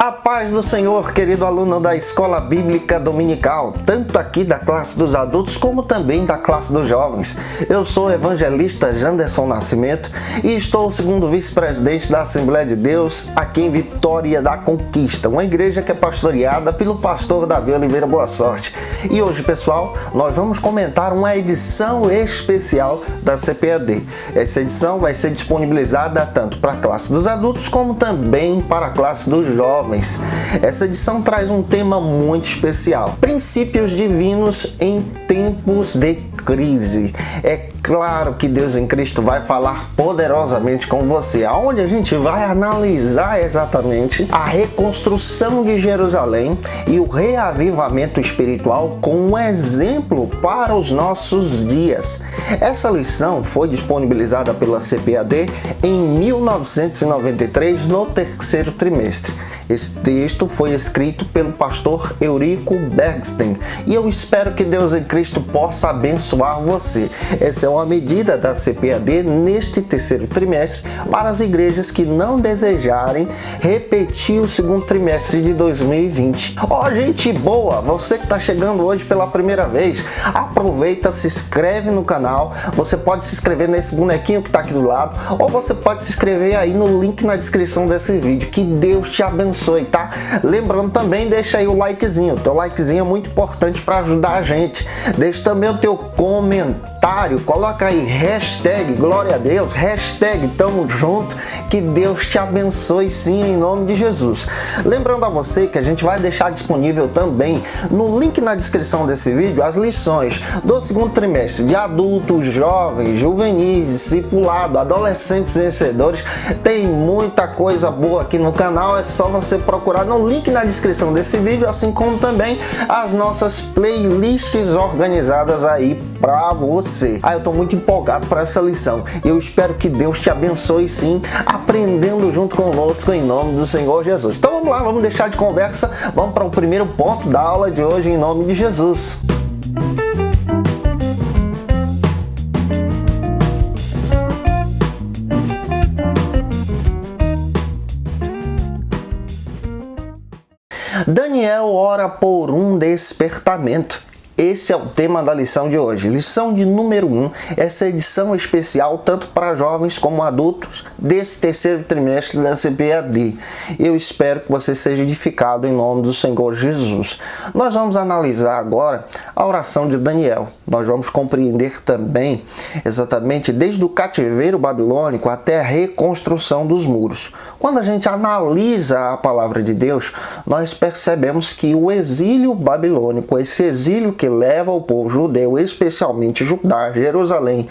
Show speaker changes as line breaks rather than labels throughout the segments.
A paz do Senhor, querido aluno da Escola Bíblica Dominical, tanto aqui da classe dos adultos como também da classe dos jovens. Eu sou o evangelista Janderson Nascimento e estou o segundo vice-presidente da Assembleia de Deus aqui em Vitória da Conquista, uma igreja que é pastoreada pelo pastor Davi Oliveira Boa Sorte. E hoje, pessoal, nós vamos comentar uma edição especial da CPAD. Essa edição vai ser disponibilizada tanto para a classe dos adultos como também para a classe dos jovens. Essa edição traz um tema muito especial: princípios divinos em tempos de crise. É claro que Deus em Cristo vai falar poderosamente com você, aonde a gente vai analisar exatamente a reconstrução de Jerusalém e o reavivamento espiritual com um exemplo para os nossos dias. Essa lição foi disponibilizada pela CPAD em 1993, no terceiro trimestre. Esse texto foi escrito pelo pastor Eurico Bergsten e eu espero que Deus em Cristo possa abençoar você. Essa é uma medida da CPAD neste terceiro trimestre para as igrejas que não desejarem repetir o segundo trimestre de 2020. Ó, gente boa, você que está chegando hoje pela primeira vez, aproveita, se inscreve no canal. Você pode se inscrever nesse bonequinho que está aqui do lado, ou você pode se inscrever aí no link na descrição desse vídeo. Que Deus te abençoe, tá? Lembrando também, deixa aí o likezinho. O teu likezinho é muito importante para ajudar a gente. Deixa também o teu comentário, coloca aí hashtag glória a Deus, hashtag tamo junto, que Deus te abençoe sim, em nome de Jesus. Lembrando a você que a gente vai deixar disponível também no link na descrição desse vídeo as lições do segundo trimestre de adultos, jovens, juvenis, discipulado, adolescentes vencedores. Tem muita coisa boa aqui no canal, é só você procurar no link na descrição desse vídeo, assim como também as nossas playlists organizadas aí para você. Eu tô muito empolgado para essa lição. Eu espero que Deus te abençoe sim, aprendendo junto conosco em nome do Senhor Jesus. Então vamos lá, vamos deixar de conversa, vamos para o primeiro ponto da aula de hoje em nome de Jesus. Daniel ora por um despertamento. Esse é o tema da lição de hoje, lição de número 1, essa edição especial tanto para jovens como adultos desse terceiro trimestre da CPAD. Eu espero que você seja edificado em nome do Senhor Jesus. Nós vamos analisar agora a oração de Daniel. Nós vamos compreender também exatamente desde o cativeiro babilônico até a reconstrução dos muros. Quando a gente analisa a palavra de Deus, nós percebemos que o exílio babilônico, esse exílio que leva o povo judeu, especialmente Judá, Jerusalém,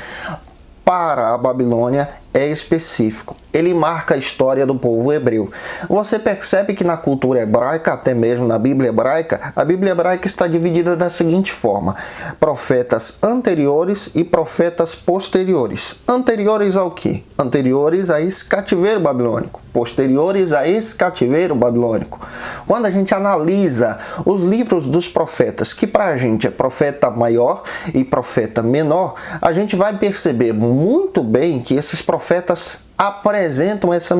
para a Babilônia, é específico. Ele marca a história do povo hebreu. Você percebe que na cultura hebraica, até mesmo na Bíblia hebraica, a Bíblia hebraica está dividida da seguinte forma: profetas anteriores e profetas posteriores. Anteriores ao quê? Anteriores a esse cativeiro babilônico, posteriores a esse cativeiro babilônico. Quando a gente analisa os livros dos profetas, que para a gente é profeta maior e profeta menor, a gente vai perceber muito bem que esses profetas apresentam essa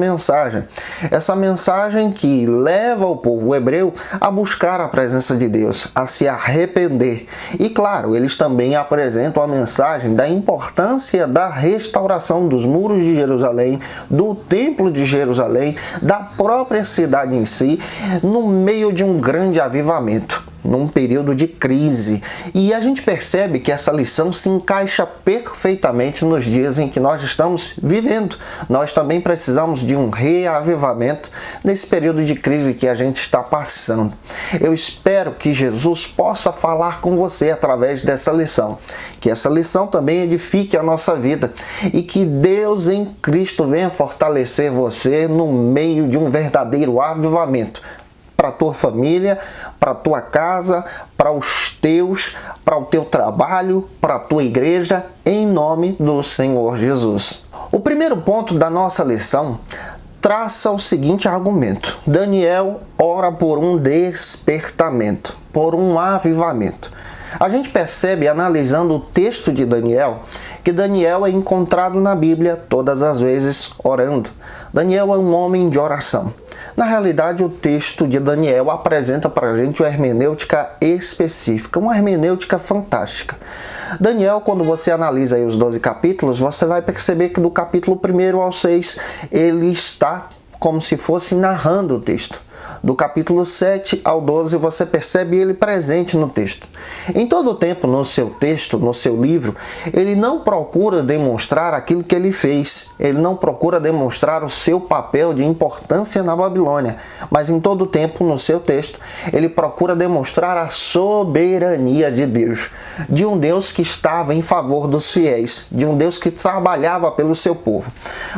mensagem que leva o povo hebreu a buscar a presença de Deus, a se arrepender. E claro, eles também apresentam a mensagem da importância da restauração dos muros de Jerusalém, do templo de Jerusalém, da própria cidade em si, no meio de um grande avivamento, num período de crise. E a gente percebe que essa lição se encaixa perfeitamente nos dias em que nós estamos vivendo. Nós também precisamos de um reavivamento nesse período de crise que a gente está passando. Eu espero que Jesus possa falar com você através dessa lição, que essa lição também edifique a nossa vida e que Deus em Cristo venha fortalecer você no meio de um verdadeiro avivamento, para a tua família, para a tua casa, para os teus, para o teu trabalho, para a tua igreja, em nome do Senhor Jesus. O primeiro ponto da nossa lição traça o seguinte argumento: Daniel ora por um despertamento, por um avivamento. A gente percebe, analisando o texto de Daniel, que Daniel é encontrado na Bíblia todas as vezes orando. Daniel é um homem de oração. Na realidade, o texto de Daniel apresenta para a gente uma hermenêutica específica, uma hermenêutica fantástica. Daniel, quando você analisa aí os 12 capítulos, você vai perceber que do capítulo 1 ao 6, ele está como se fosse narrando o texto. Do capítulo 7 ao 12, você percebe ele presente no texto. Em todo o tempo, no seu texto, no seu livro, ele não procura demonstrar aquilo que ele fez. Ele não procura demonstrar o seu papel de importância na Babilônia. Mas em todo o tempo, no seu texto, ele procura demonstrar a soberania de Deus. De um Deus que estava em favor dos fiéis. De um Deus que trabalhava pelo seu povo.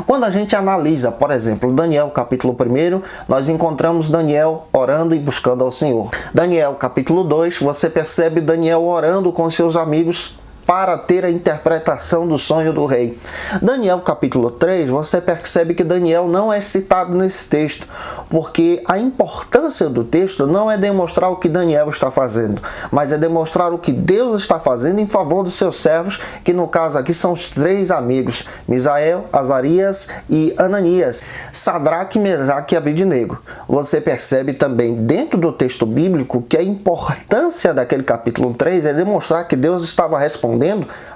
Quando a gente analisa, por exemplo, Daniel capítulo 1, nós encontramos Daniel orando e buscando ao Senhor. Daniel capítulo 2, você percebe Daniel orando com seus amigos para ter a interpretação do sonho do rei. Daniel capítulo 3, você percebe que Daniel não é citado nesse texto, porque a importância do texto não é demonstrar o que Daniel está fazendo, mas é demonstrar o que Deus está fazendo em favor dos seus servos, que no caso aqui são os 3 amigos, Misael, Azarias e Ananias, Sadraque, Mesaque e Abidnego. Você percebe também dentro do texto bíblico que a importância daquele capítulo 3 é demonstrar que Deus estava respondendo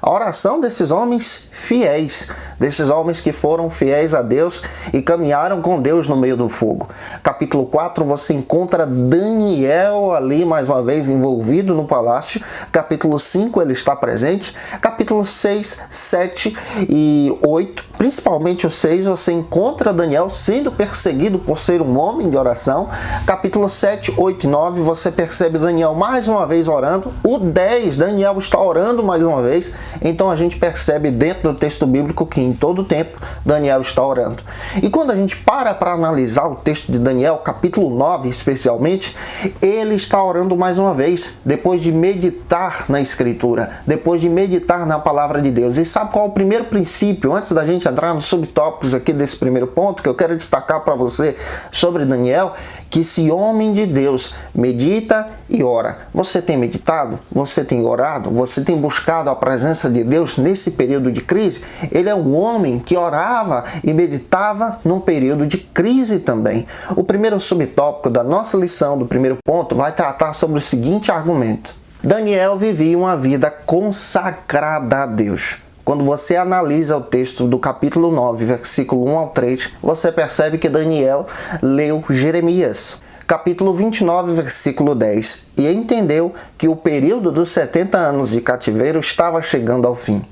a oração desses homens fiéis, desses homens que foram fiéis a Deus e caminharam com Deus no meio do fogo. Capítulo 4, você encontra Daniel ali mais uma vez envolvido no palácio. Capítulo 5, ele está presente. Capítulo 6, 7 e 8, principalmente o 6, você encontra Daniel sendo perseguido por ser um homem de oração. Capítulo 7, 8 e 9, você percebe Daniel mais uma vez orando. O 10, Daniel está orando mais uma vez. Então a gente percebe dentro do texto bíblico que em todo o tempo Daniel está orando. E quando a gente para analisar o texto de Daniel, capítulo 9 especialmente, ele está orando mais uma vez, depois de meditar na Escritura, depois de meditar na palavra de Deus. E sabe qual é o primeiro princípio, antes da gente entrar nos subtópicos aqui desse primeiro ponto, que eu quero destacar para você sobre Daniel? Que esse homem de Deus medita e ora. Você tem meditado? Você tem orado? Você tem buscado a presença de Deus nesse período de crise? Ele é um homem que orava e meditava num período de crise também. O primeiro subtópico da nossa lição, do primeiro ponto, vai tratar sobre o seguinte argumento. Daniel vivia uma vida consagrada a Deus. Quando você analisa o texto do capítulo 9, versículo 1 ao 3, você percebe que Daniel leu Jeremias, capítulo 29, versículo 10, e entendeu que o período dos 70 anos de cativeiro estava chegando ao fim.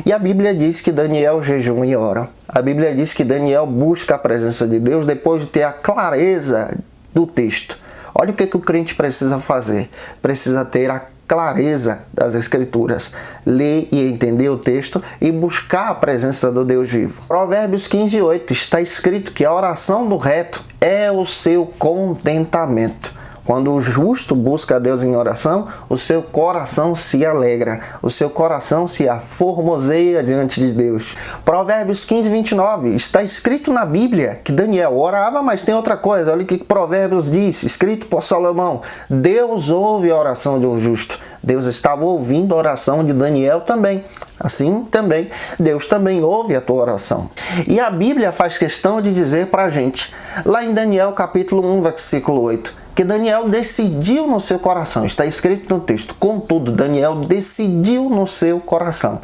E a Bíblia diz que Daniel jejuma e ora. A Bíblia diz que Daniel busca a presença de Deus depois de ter a clareza do texto. Olha o que o crente precisa fazer. Precisa ter a clareza das Escrituras, ler e entender o texto e buscar a presença do Deus vivo. Provérbios 15:8 está escrito que a oração do reto é o seu contentamento. Quando o justo busca a Deus em oração, o seu coração se alegra, o seu coração se aformoseia diante de Deus. Provérbios 15:29, está escrito na Bíblia que Daniel orava, mas tem outra coisa. Olha o que Provérbios diz, escrito por Salomão. Deus ouve a oração de um justo. Deus estava ouvindo a oração de Daniel também. Assim também, Deus também ouve a tua oração. E a Bíblia faz questão de dizer para a gente, lá em Daniel capítulo 1, versículo 8, que Daniel decidiu no seu coração, está escrito no texto, contudo, Daniel decidiu no seu coração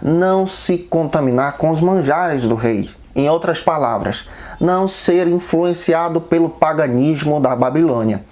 não se contaminar com os manjares do rei. Em outras palavras, não ser influenciado pelo paganismo da Babilônia.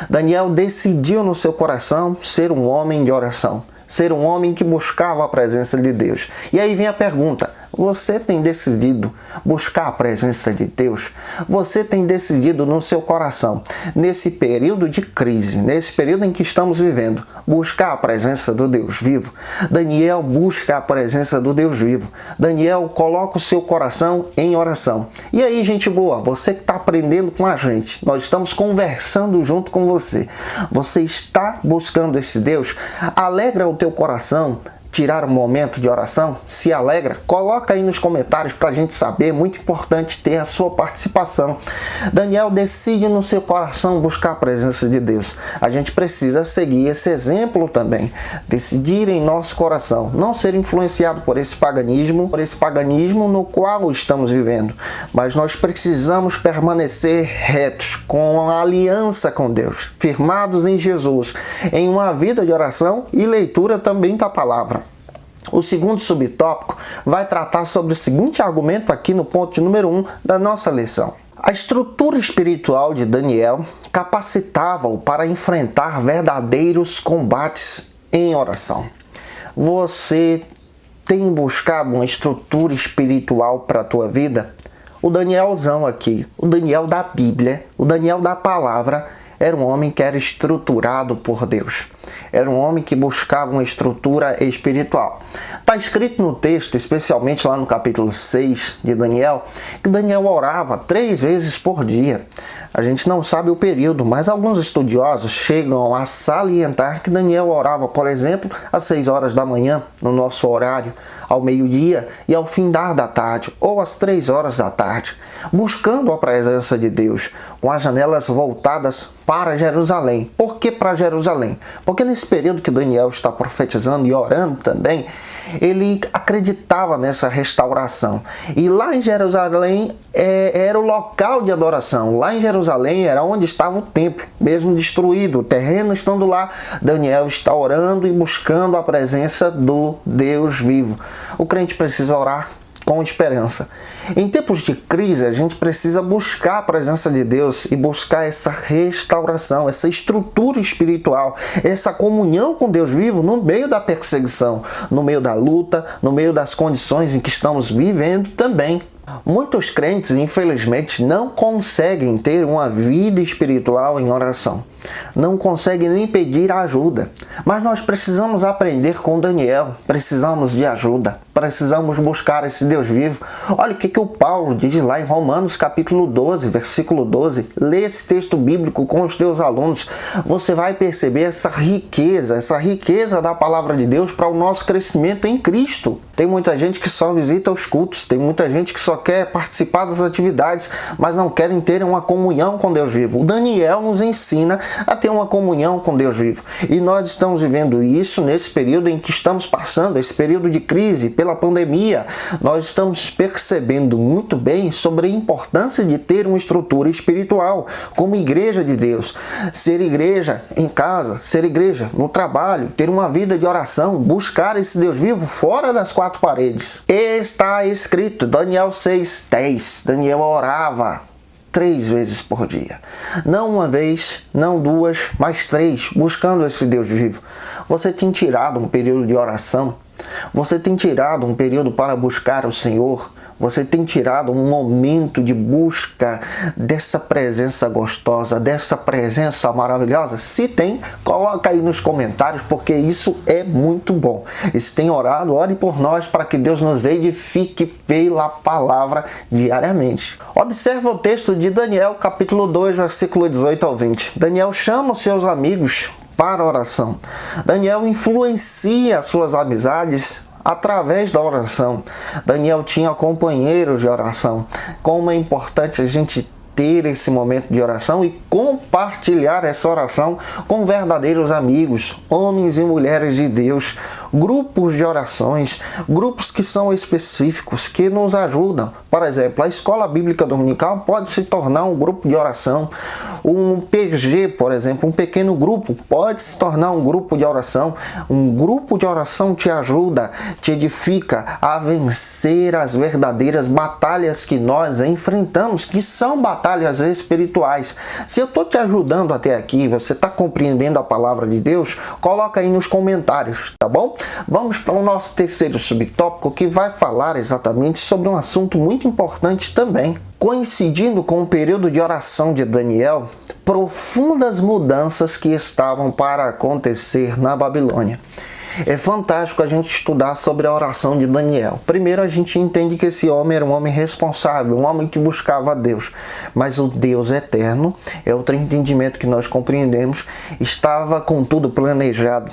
Daniel decidiu no seu coração ser um homem de oração, ser um homem que buscava a presença de Deus. E aí vem a pergunta, você tem decidido buscar a presença de Deus? Você tem decidido no seu coração, nesse período de crise, nesse período em que estamos vivendo, buscar a presença do Deus vivo? Daniel busca a presença do Deus vivo. Daniel coloca o seu coração em oração. E aí, gente boa, você que está aprendendo com a gente, nós estamos conversando junto com você. Você está buscando esse Deus? Alegra o teu coração tirar um momento de oração? Se alegra? Coloca aí nos comentários para a gente saber, é muito importante ter a sua participação. Daniel decide no seu coração buscar a presença de Deus. A gente precisa seguir esse exemplo também, decidir em nosso coração, não ser influenciado por esse paganismo no qual estamos vivendo, mas nós precisamos permanecer retos, com a aliança com Deus, firmados em Jesus, em uma vida de oração e leitura também da palavra. O segundo subtópico vai tratar sobre o seguinte argumento aqui no ponto de número 1 da nossa lição. A estrutura espiritual de Daniel capacitava-o para enfrentar verdadeiros combates em oração. Você tem buscado uma estrutura espiritual para a tua vida? O Danielzão aqui, o Daniel da Bíblia, o Daniel da palavra, era um homem que era estruturado por Deus. Era um homem que buscava uma estrutura espiritual. Está escrito no texto, especialmente lá no capítulo 6 de Daniel, que Daniel orava 3 vezes por dia. A gente não sabe o período, mas alguns estudiosos chegam a salientar que Daniel orava, por exemplo, às 6 horas da manhã, no nosso horário, ao meio-dia e ao findar da tarde, ou às 3 horas da tarde, buscando a presença de Deus, com as janelas voltadas para Jerusalém. Por que para Jerusalém? Porque nesse período que Daniel está profetizando e orando também, ele acreditava nessa restauração. E lá em Jerusalém era o local de adoração. Lá em Jerusalém era onde estava o templo, mesmo destruído, o terreno estando lá. Daniel está orando e buscando a presença do Deus vivo. O crente precisa orar com esperança. Em tempos de crise, a gente precisa buscar a presença de Deus e buscar essa restauração, essa estrutura espiritual, essa comunhão com Deus vivo no meio da perseguição, no meio da luta, no meio das condições em que estamos vivendo também. Muitos crentes, infelizmente, não conseguem ter uma vida espiritual em oração. Não conseguem nem pedir ajuda. Mas nós precisamos aprender com Daniel. Precisamos de ajuda. Precisamos buscar esse Deus vivo. Olha o que o Paulo diz lá em Romanos capítulo 12, versículo 12. Lê esse texto bíblico com os teus alunos. Você vai perceber essa riqueza da palavra de Deus para o nosso crescimento em Cristo. Tem muita gente que só visita os cultos. Tem muita gente que só quer participar das atividades, mas não querem ter uma comunhão com Deus vivo. O Daniel nos ensina a ter uma comunhão com Deus vivo. E nós estamos vivendo isso nesse período em que estamos passando, esse período de crise pela pandemia. Nós estamos percebendo muito bem sobre a importância de ter uma estrutura espiritual como igreja de Deus. Ser igreja em casa, ser igreja no trabalho, ter uma vida de oração, buscar esse Deus vivo fora das 4 paredes. Está escrito, Daniel 6:10, Daniel orava 3 vezes por dia. Não uma vez, não 2, mas 3, buscando esse Deus vivo. Você tem tirado um período de oração? Você tem tirado um período para buscar o Senhor? Você tem tirado um momento de busca dessa presença gostosa, dessa presença maravilhosa? Se tem, coloca aí nos comentários, porque isso é muito bom. E se tem orado, ore por nós para que Deus nos edifique pela palavra diariamente. Observa o texto de Daniel, capítulo 2, versículo 18 ao 20. Daniel chama os seus amigos para a oração. Daniel influencia as suas amizades através da oração. Daniel tinha companheiros de oração. Como é importante a gente ter esse momento de oração e compartilhar essa oração com verdadeiros amigos, homens e mulheres de Deus, grupos de orações, grupos que são específicos, que nos ajudam. Por exemplo, a Escola Bíblica Dominical pode se tornar um grupo de oração. Um PG, por exemplo, um pequeno grupo, pode se tornar um grupo de oração. Um grupo de oração te ajuda, te edifica a vencer as verdadeiras batalhas que nós enfrentamos, que são batalhas espirituais. Se eu estou te ajudando até aqui, você está compreendendo a palavra de Deus, coloca aí nos comentários, tá bom? Vamos para o nosso terceiro subtópico, que vai falar exatamente sobre um assunto muito importante também. Coincidindo com o período de oração de Daniel, profundas mudanças que estavam para acontecer na Babilônia. É fantástico a gente estudar sobre a oração de Daniel. Primeiro, a gente entende que esse homem era um homem responsável, um homem que buscava a Deus. Mas o Deus eterno, é outro entendimento que nós compreendemos, estava com tudo planejado,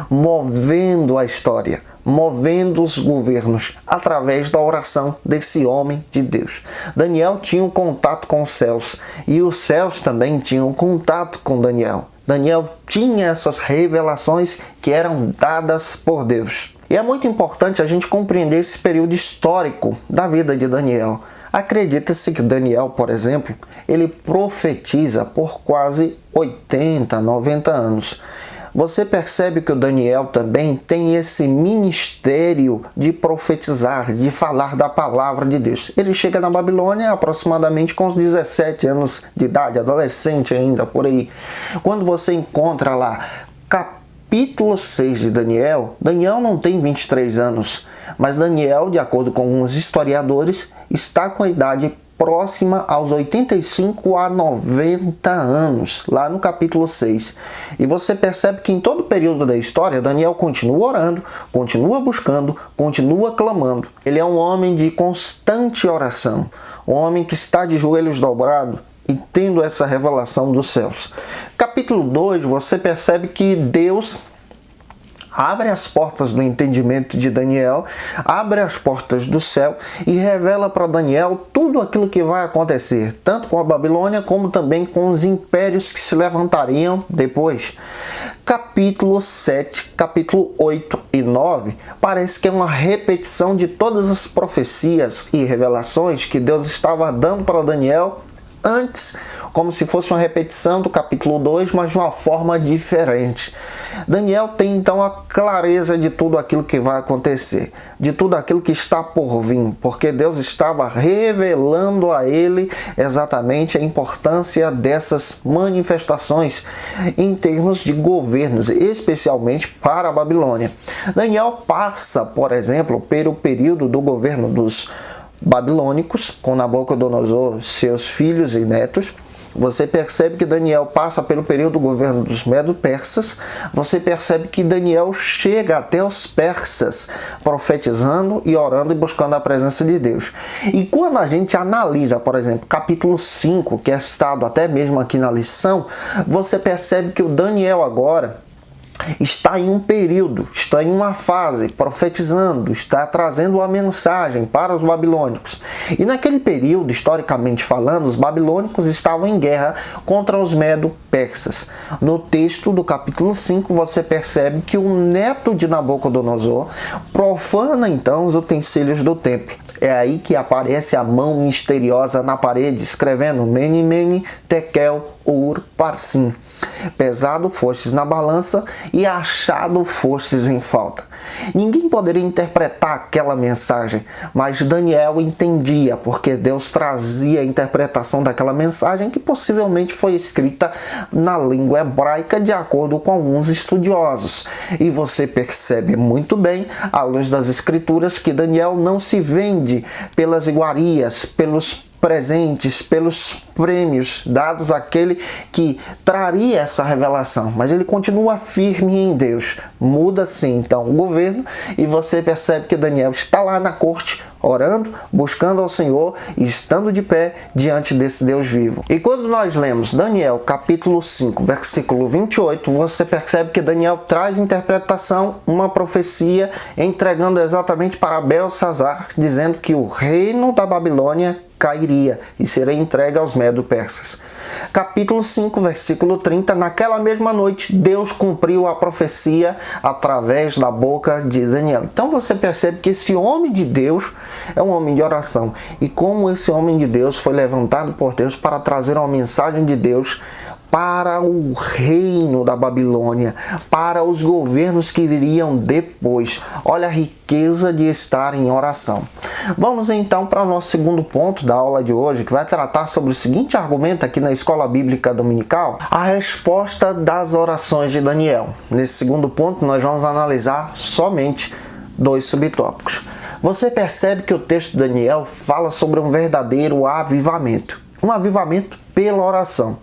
movendo a história, movendo os governos através da oração desse homem de Deus. Daniel tinha um contato com os céus e os céus também tinham contato com Daniel. Daniel tinha essas revelações que eram dadas por Deus. E é muito importante a gente compreender esse período histórico da vida de Daniel. Acredita-se que Daniel, por exemplo, ele profetiza por quase 80, 90 anos. Você percebe que o Daniel também tem esse ministério de profetizar, de falar da palavra de Deus. Ele chega na Babilônia aproximadamente com uns 17 anos de idade, adolescente ainda, por aí. Quando você encontra lá capítulo 6 de Daniel, Daniel não tem 23 anos, mas Daniel, de acordo com alguns historiadores, está com a idade próxima aos 85 a 90 anos, lá no capítulo 6. E você percebe que em todo o período da história, Daniel continua orando, continua buscando, continua clamando. Ele é um homem de constante oração, um homem que está de joelhos dobrados e tendo essa revelação dos céus. Capítulo 2, você percebe que Deus abre as portas do entendimento de Daniel, abre as portas do céu e revela para Daniel tudo aquilo que vai acontecer, tanto com a Babilônia como também com os impérios que se levantariam depois. Capítulo 7, capítulo 8 e 9 parece que é uma repetição de todas as profecias e revelações que Deus estava dando para Daniel antes, como se fosse uma repetição do capítulo 2, mas de uma forma diferente. Daniel tem então a clareza de tudo aquilo que vai acontecer, de tudo aquilo que está por vir, porque Deus estava revelando a ele exatamente a importância dessas manifestações em termos de governos, especialmente para a Babilônia. Daniel passa, por exemplo, pelo período do governo dos babilônicos, com Nabucodonosor, seus filhos e netos. Você percebe que Daniel passa pelo período do governo dos medo-persas. Você percebe que Daniel chega até os persas, profetizando e orando e buscando a presença de Deus. E quando a gente analisa, por exemplo, capítulo 5, que é citado até mesmo aqui na lição, você percebe que o Daniel agora está em um período, está em uma fase, profetizando, está trazendo uma mensagem para os babilônicos. E naquele período, historicamente falando, os babilônicos estavam em guerra contra os medo-persas. No texto do capítulo 5, você percebe que o neto de Nabucodonosor profana então os utensílios do templo. É aí que aparece a mão misteriosa na parede, escrevendo Mene, Mene, Tekel, Parsim. Pesado fostes na balança e achado fostes em falta. Ninguém poderia interpretar aquela mensagem, mas Daniel entendia, porque Deus trazia a interpretação daquela mensagem que possivelmente foi escrita na língua hebraica de acordo com alguns estudiosos. E você percebe muito bem, à luz das escrituras, que Daniel não se vende pelas iguarias, pelos presentes, pelos prêmios dados àquele que traria essa revelação, mas ele continua firme em Deus. Muda sim então o governo e você percebe que Daniel está lá na corte orando, buscando ao Senhor e estando de pé diante desse Deus vivo. E quando nós lemos Daniel capítulo 5, versículo 28, você percebe que Daniel traz interpretação, uma profecia, entregando exatamente para Belsazar, dizendo que o reino da Babilônia cairia e seria entregue aos medo-persas. Capítulo 5, versículo 30, naquela mesma noite, Deus cumpriu a profecia através da boca de Daniel. Então você percebe que esse homem de Deus é um homem de oração. E como esse homem de Deus foi levantado por Deus para trazer uma mensagem de Deus para o reino da Babilônia, para os governos que viriam depois. Olha a riqueza de estar em oração. Vamos então para o nosso segundo ponto da aula de hoje, que vai tratar sobre o seguinte argumento aqui na Escola Bíblica Dominical: a resposta das orações de Daniel. Nesse segundo ponto, nós vamos analisar somente dois subtópicos. Você percebe que o texto de Daniel fala sobre um verdadeiro avivamento. Um avivamento pela oração.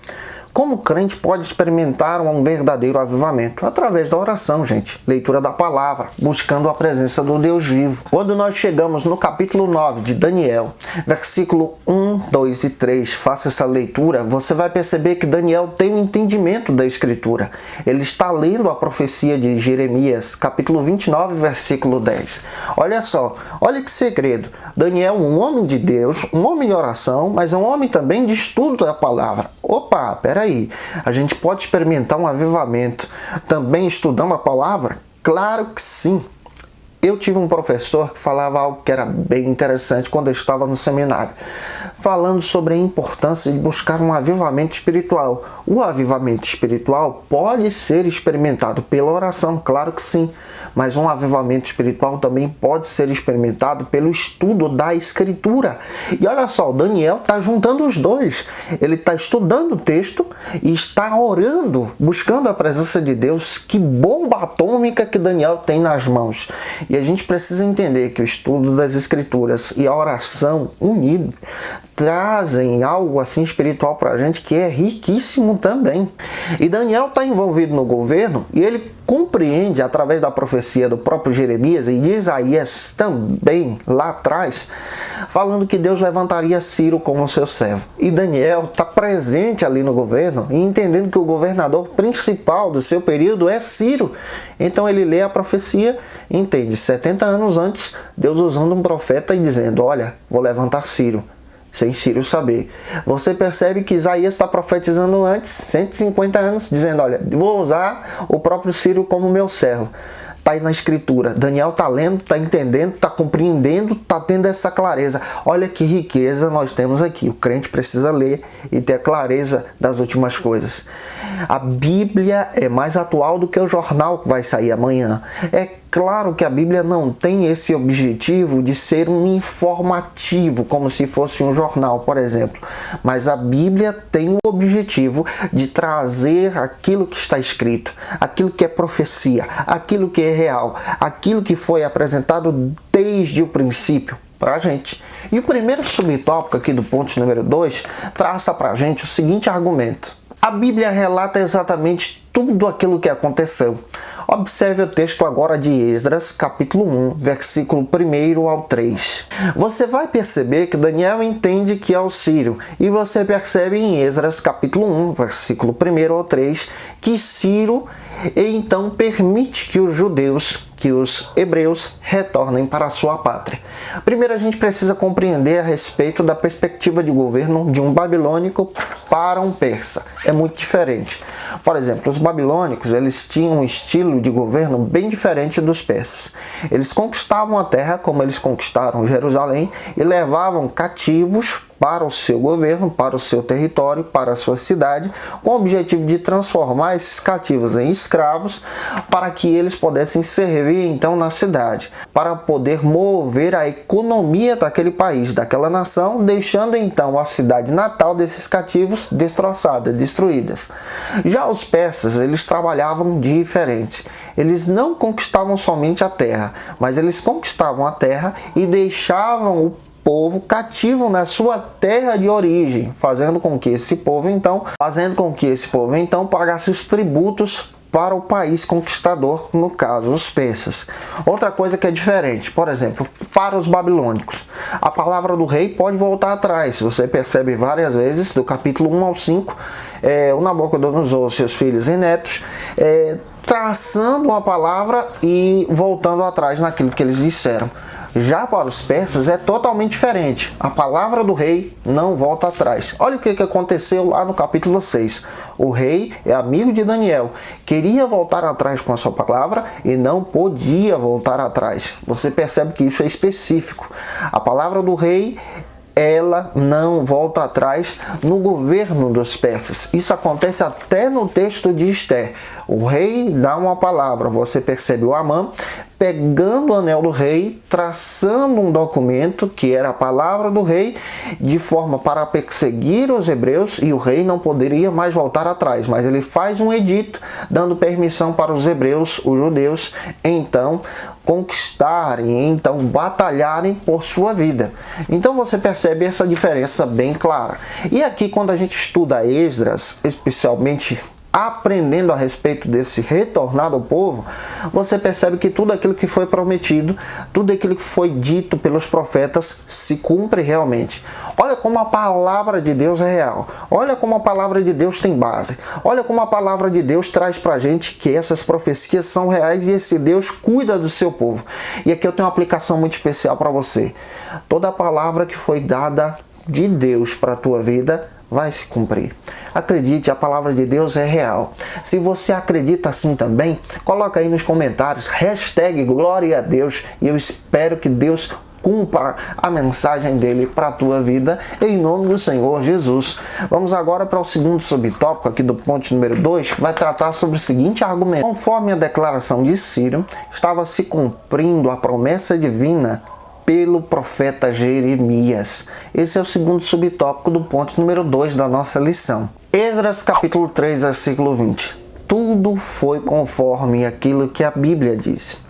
Como o crente pode experimentar um verdadeiro avivamento? Através da oração, gente. Leitura da palavra, buscando a presença do Deus vivo. Quando nós chegamos no capítulo 9 de Daniel, versículo 1, 2 e 3, faça essa leitura, você vai perceber que Daniel tem um entendimento da Escritura. Ele está lendo a profecia de Jeremias, capítulo 29, versículo 10. Olha só, olha que segredo. Daniel, um homem de Deus, um homem de oração, mas é um homem também de estudo da palavra. Opa, peraí, a gente pode experimentar um avivamento também estudando a palavra? Claro que sim. Eu tive um professor que falava algo que era bem interessante quando eu estava no seminário, falando sobre a importância de buscar um avivamento espiritual. O avivamento espiritual pode ser experimentado pela oração, claro que sim, mas um avivamento espiritual também pode ser experimentado pelo estudo da Escritura. E olha só, o Daniel está juntando os dois. Ele está estudando o texto e está orando, buscando a presença de Deus. Que bomba atômica que Daniel tem nas mãos. E a gente precisa entender que o estudo das Escrituras e a oração unidos trazem algo assim espiritual para a gente que é riquíssimo também. E Daniel está envolvido no governo e ele compreende através da profecia do próprio Jeremias e de Isaías também lá atrás, falando que Deus levantaria Ciro como seu servo. E Daniel está presente ali no governo e entendendo que o governador principal do seu período é Ciro. Então ele lê a profecia e entende, 70 anos antes, Deus usando um profeta e dizendo, olha, vou levantar Ciro. Sem Ciro saber. Você percebe que Isaías está profetizando antes, 150 anos, dizendo, olha, vou usar o próprio Ciro como meu servo. Está aí na Escritura. Daniel está lendo, está entendendo, está compreendendo, está tendo essa clareza. Olha que riqueza nós temos aqui. O crente precisa ler e ter a clareza das últimas coisas. A Bíblia é mais atual do que o jornal que vai sair amanhã. É claro que a Bíblia não tem esse objetivo de ser um informativo, como se fosse um jornal, por exemplo. Mas a Bíblia tem o objetivo de trazer aquilo que está escrito, aquilo que é profecia, aquilo que é real, aquilo que foi apresentado desde o princípio para a gente. E o primeiro subtópico aqui do ponto número 2 traça para a gente o seguinte argumento. A Bíblia relata exatamente tudo aquilo que aconteceu. Observe o texto agora de Esdras, capítulo 1, versículo 1 ao 3. Você vai perceber que Daniel entende que é o Ciro, e você percebe em Esdras, capítulo 1, versículo 1 ao 3, que Ciro então permite que os judeus, que os hebreus retornem para a sua pátria. Primeiro a gente precisa compreender a respeito da perspectiva de governo de um babilônico para um persa. É muito diferente. Por exemplo, os babilônicos, eles tinham um estilo de governo bem diferente dos persas. Eles conquistavam a terra como eles conquistaram Jerusalém e levavam cativos para o seu governo, para o seu território, para a sua cidade, com o objetivo de transformar esses cativos em escravos para que eles pudessem servir então na cidade, para poder mover a economia daquele país, daquela nação, deixando então a cidade natal desses cativos destroçada, destruídas. Já os persas, eles trabalhavam diferente. Eles não conquistavam somente a terra, mas eles conquistavam a terra e deixavam o povo cativo na sua terra de origem, fazendo com que esse povo então pagasse os tributos para o país conquistador, no caso, os persas. Outra coisa que é diferente, por exemplo, para os babilônicos, a palavra do rei pode voltar atrás. Você percebe várias vezes, do capítulo 1 ao 5, o Nabucodonosor, seus filhos e netos, traçando uma palavra e voltando atrás naquilo que eles disseram. Já para os persas é totalmente diferente. A palavra do rei não volta atrás. Olha o que aconteceu lá no capítulo 6. O rei é amigo de Daniel. Queria voltar atrás com a sua palavra e não podia voltar atrás. Você percebe que isso é específico. A palavra do rei, ela não volta atrás no governo dos persas. Isso acontece até no texto de Esther. O rei dá uma palavra, você percebe o Amã pegando o anel do rei, traçando um documento que era a palavra do rei, de forma para perseguir os hebreus, e o rei não poderia mais voltar atrás, mas ele faz um edito dando permissão para os hebreus, os judeus, então conquistarem, então batalharem por sua vida. Então você percebe essa diferença bem clara. E aqui quando a gente estuda Esdras, especialmente aprendendo a respeito desse retornar ao povo, você percebe que tudo aquilo que foi prometido, tudo aquilo que foi dito pelos profetas se cumpre realmente. Olha como a palavra de Deus é real. Olha como a palavra de Deus tem base. Olha como a palavra de Deus traz pra gente que essas profecias são reais e esse Deus cuida do seu povo. E aqui eu tenho uma aplicação muito especial para você. Toda a palavra que foi dada de Deus para a tua vida vai se cumprir. Acredite, a palavra de Deus é real. Se você acredita assim também, coloca aí nos comentários, #glória a Deus, e eu espero que Deus cumpra a mensagem dele para a tua vida, em nome do Senhor Jesus. Vamos agora para o segundo subtópico aqui do ponto número 2, que vai tratar sobre o seguinte argumento. Conforme a declaração de Ciro, estava se cumprindo a promessa divina pelo profeta Jeremias. Esse é o segundo subtópico do ponto número 2 da nossa lição. Esdras capítulo 3, versículo 20. Tudo foi conforme aquilo que a Bíblia diz.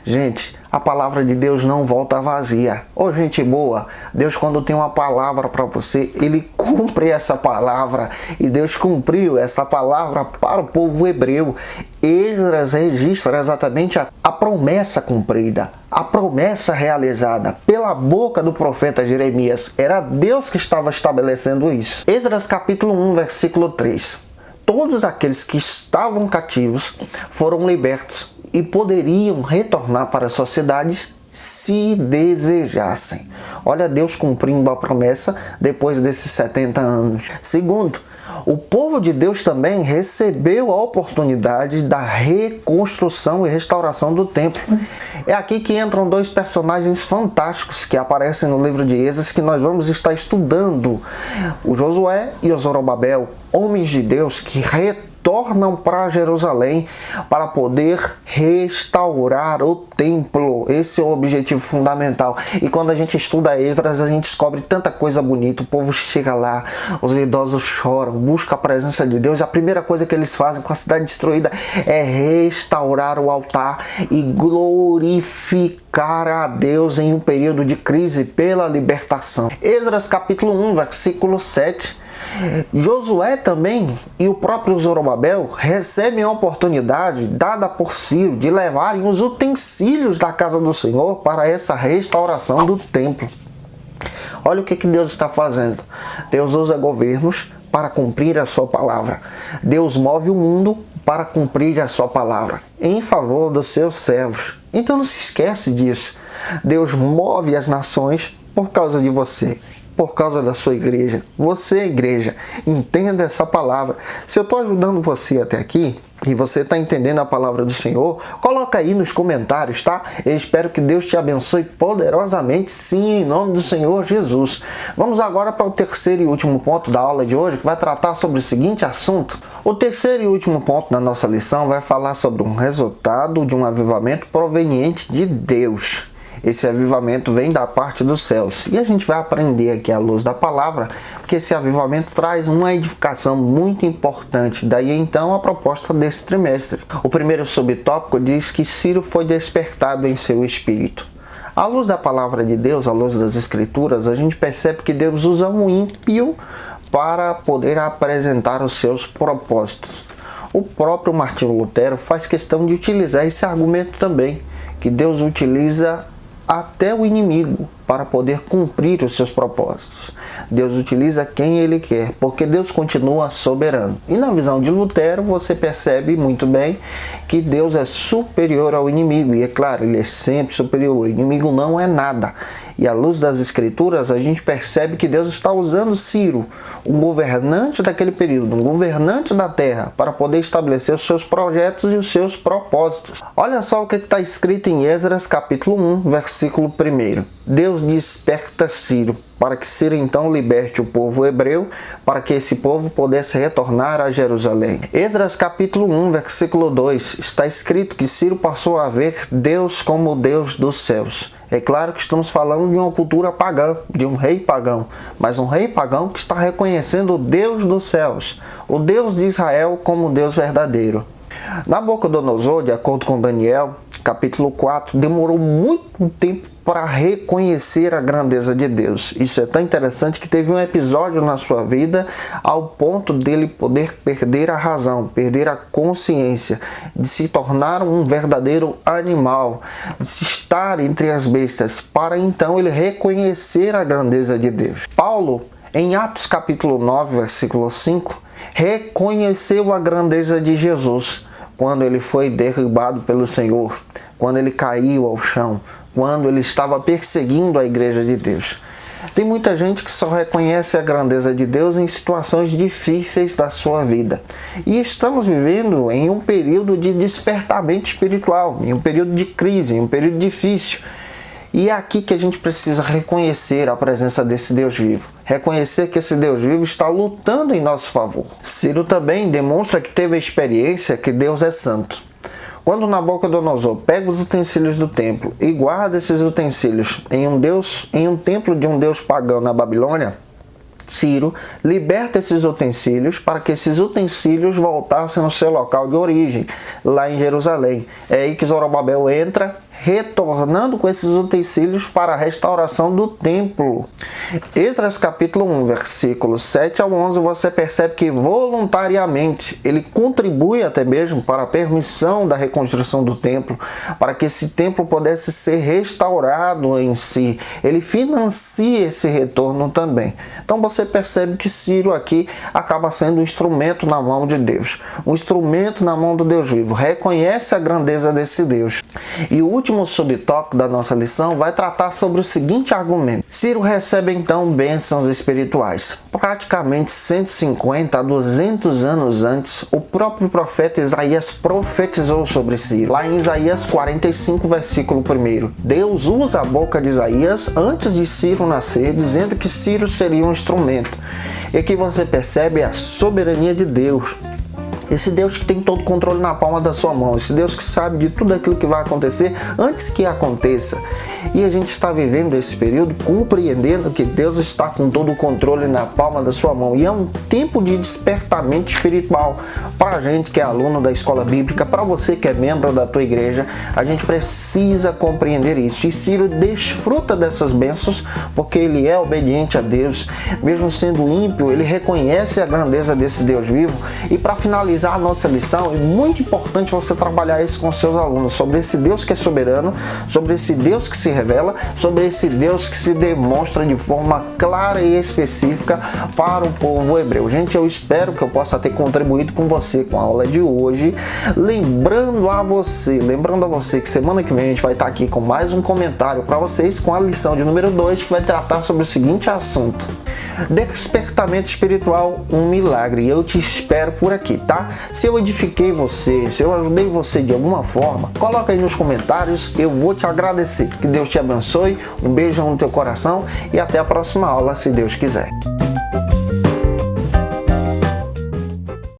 Gente, a palavra de Deus não volta vazia. Ô, gente boa, Deus, quando tem uma palavra para você, Ele cumpre essa palavra. E Deus cumpriu essa palavra para o povo hebreu. Esdras registra exatamente a promessa cumprida, a promessa realizada pela boca do profeta Jeremias. Era Deus que estava estabelecendo isso. Esdras capítulo 1, versículo 3. Todos aqueles que estavam cativos foram libertos e poderiam retornar para as suas cidades se desejassem. Olha Deus cumprindo a promessa depois desses 70 anos. Segundo, o povo de Deus também recebeu a oportunidade da reconstrução e restauração do templo. É aqui que entram dois personagens fantásticos que aparecem no livro de Esdras, que nós vamos estar estudando: o Josué e o Zorobabel, homens de Deus que retornam para Jerusalém para poder restaurar o templo. Esse é o objetivo fundamental. E quando a gente estuda Esdras, a gente descobre tanta coisa bonita. O povo chega lá, os idosos choram, busca a presença de Deus. A primeira coisa que eles fazem com a cidade destruída é restaurar o altar e glorificar a Deus em um período de crise pela libertação. Esdras capítulo 1, versículo 7. Josué também e o próprio Zorobabel recebem a oportunidade dada por Ciro de levarem os utensílios da casa do Senhor para essa restauração do templo. Olha o que Deus está fazendo. Deus usa governos para cumprir a sua palavra. Deus move o mundo para cumprir a sua palavra em favor dos seus servos. Então não se esquece disso. Deus move as nações por causa de você, por causa da sua igreja. Você, igreja, entenda essa palavra. Se eu estou ajudando você até aqui e você está entendendo a palavra do Senhor, coloca aí nos comentários, tá? Eu espero que Deus te abençoe poderosamente, sim, em nome do Senhor Jesus. Vamos agora para o terceiro e último ponto da aula de hoje, que vai tratar sobre o seguinte assunto. O terceiro e último ponto da nossa lição vai falar sobre um resultado de um avivamento proveniente de Deus. Esse avivamento vem da parte dos céus. E a gente vai aprender aqui à luz da palavra que esse avivamento traz uma edificação muito importante. Daí então a proposta desse trimestre. O primeiro subtópico diz que Ciro foi despertado em seu espírito. À luz da palavra de Deus, à luz das Escrituras, a gente percebe que Deus usa um ímpio para poder apresentar os seus propósitos. O próprio Martinho Lutero faz questão de utilizar esse argumento também, que Deus utiliza até o inimigo para poder cumprir os seus propósitos. Deus utiliza quem Ele quer, porque Deus continua soberano. E na visão de Lutero, você percebe muito bem que Deus é superior ao inimigo. E é claro, Ele é sempre superior. O inimigo não é nada. E à luz das Escrituras, a gente percebe que Deus está usando Ciro, um governante daquele período, um governante da terra, para poder estabelecer os seus projetos e os seus propósitos. Olha só o que está escrito em Esdras capítulo 1, versículo 1. Deus desperta Ciro, para que Ciro então liberte o povo hebreu, para que esse povo pudesse retornar a Jerusalém. Esdras capítulo 1, versículo 2, está escrito que Ciro passou a ver Deus como o Deus dos céus. É claro que estamos falando de uma cultura pagã, de um rei pagão, mas um rei pagão que está reconhecendo o Deus dos céus, o Deus de Israel como Deus verdadeiro. Nabucodonosor, de acordo com Daniel, capítulo 4, demorou muito tempo para reconhecer a grandeza de Deus. Isso é tão interessante que teve um episódio na sua vida ao ponto dele poder perder a razão, perder a consciência, de se tornar um verdadeiro animal, de se estar entre as bestas, para então ele reconhecer a grandeza de Deus. Paulo, em Atos capítulo 9, versículo 5, reconheceu a grandeza de Jesus quando ele foi derribado pelo Senhor, quando ele caiu ao chão, quando ele estava perseguindo a igreja de Deus. Tem muita gente que só reconhece a grandeza de Deus em situações difíceis da sua vida. E estamos vivendo em um período de despertamento espiritual, em um período de crise, em um período difícil. E é aqui que a gente precisa reconhecer a presença desse Deus vivo. Reconhecer que esse Deus vivo está lutando em nosso favor. Ciro também demonstra que teve a experiência que Deus é santo. Quando Nabucodonosor pega os utensílios do templo e guarda esses utensílios em um templo de um deus pagão na Babilônia, Ciro liberta esses utensílios para que esses utensílios voltassem no seu local de origem, lá em Jerusalém. É aí que Zorobabel entra, retornando com esses utensílios para a restauração do templo. Esdras capítulo 1, versículos 7 ao 11, você percebe que voluntariamente ele contribui até mesmo para a permissão da reconstrução do templo, para que esse templo pudesse ser restaurado em si. Ele financia esse retorno também. Então você percebe que Ciro aqui acaba sendo um instrumento na mão de Deus, um instrumento na mão do Deus vivo, reconhece a grandeza desse Deus. E o último subtópico da nossa lição vai tratar sobre o seguinte argumento. Ciro recebe então bênçãos espirituais. Praticamente 150 a 200 anos antes, o próprio profeta Isaías profetizou sobre Ciro. Lá em Isaías 45, versículo 1, Deus usa a boca de Isaías antes de Ciro nascer, dizendo que Ciro seria um instrumento. E aqui você percebe a soberania de Deus. Esse Deus que tem todo o controle na palma da sua mão. Esse Deus que sabe de tudo aquilo que vai acontecer antes que aconteça. E a gente está vivendo esse período compreendendo que Deus está com todo o controle na palma da sua mão. E é um tempo de despertamento espiritual para a gente que é aluno da escola bíblica, para você que é membro da tua igreja. A gente precisa compreender isso. E Ciro desfruta dessas bênçãos porque ele é obediente a Deus. Mesmo sendo ímpio, ele reconhece a grandeza desse Deus vivo. E para finalizar a nossa lição, é muito importante você trabalhar isso com seus alunos, sobre esse Deus que é soberano, sobre esse Deus que se revela, sobre esse Deus que se demonstra de forma clara e específica para o povo hebreu. Gente, eu espero que eu possa ter contribuído com você com a aula de hoje, lembrando a você que semana que vem a gente vai estar aqui com mais um comentário para vocês com a lição de número 2, que vai tratar sobre o seguinte assunto: despertamento espiritual, um milagre. E eu te espero por aqui, tá? Se eu edifiquei você, se eu ajudei você de alguma forma, coloca aí nos comentários, eu vou te agradecer. Que Deus te abençoe, um beijo no teu coração e até a próxima aula, se Deus quiser.